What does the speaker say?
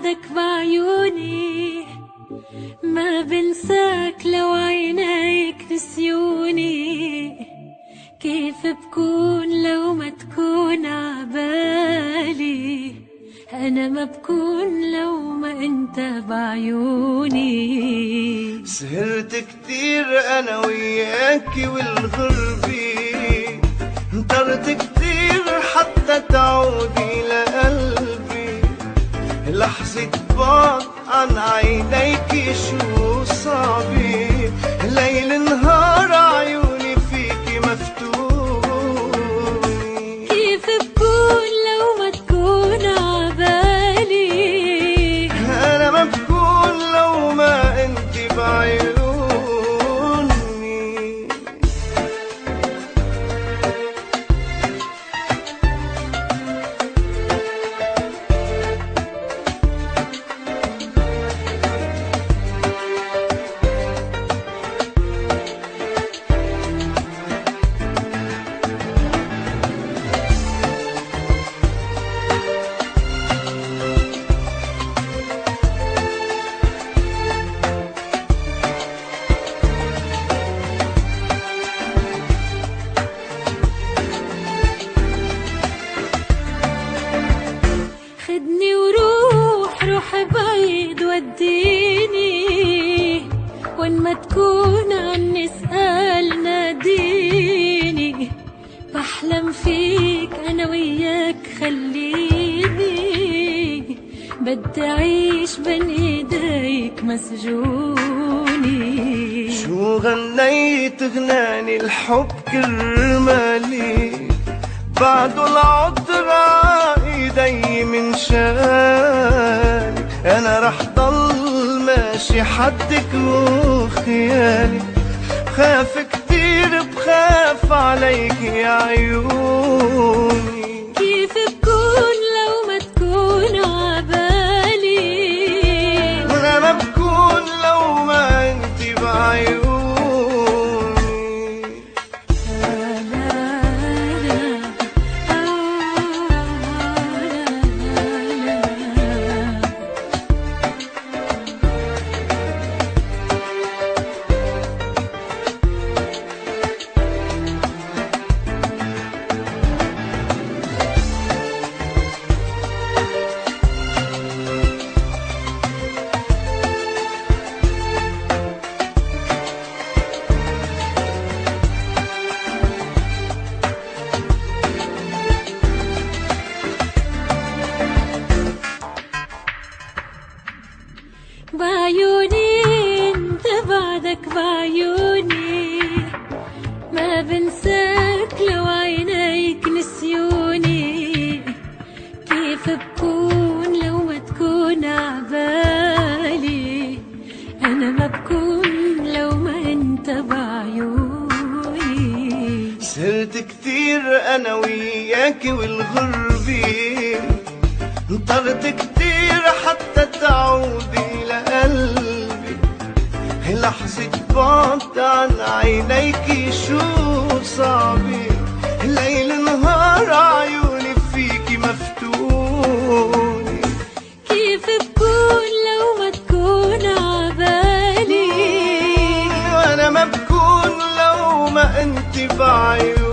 بعدك بعيوني، ما بنساك لو عينيك نسيوني. كيف بكون لو ما تكون عبالي؟ أنا ما بكون لو ما أنت بعيوني. سهرت كتير أنا وياكي والغربي، انطرت كتير حتى تعودي لقلبي. لحظة بعد عن عينيكي شو صعبي، ليل نهار عيوني فيكي مفتوني. كيف بكون لو ما تكون عبالي؟ أنا ما بكون لو ما أنت بعيوني. خدني وروح، روح بعيد وديني، وين ما تكون عني اسأل ناديني. بحلم فيك أنا وياك خليني، بدي أعيش بين إيديك مسجوني. شو غنيت غناني الحب كرمالي، بعده العطر ايدي من شالي. انا رح ضل ماشي حدك وخيالي، بخاف كتير بخاف عليك يا عيوني. كيف بكون لو ما تكون عبالي؟ وانا ما بكون لو ما انت بعيوني. بعيوني انت بعدك بعيوني، ما بنساك لو عينيك نسيوني. كيف بكون لو ما تكون عبالي؟ أنا ما بكون لو ما انت بعيوني. سهرت كتير أنا وياكي والغربي، انطرت كتير حتى تعودي لقلبي. لحظة بعد عن عينيكي شو صعبي، ليل نهار عيوني فيكي مفتوني. كيف بكون لو ما تكون عبالي؟ وأنا ما بكون لو ما أنت بعيوني.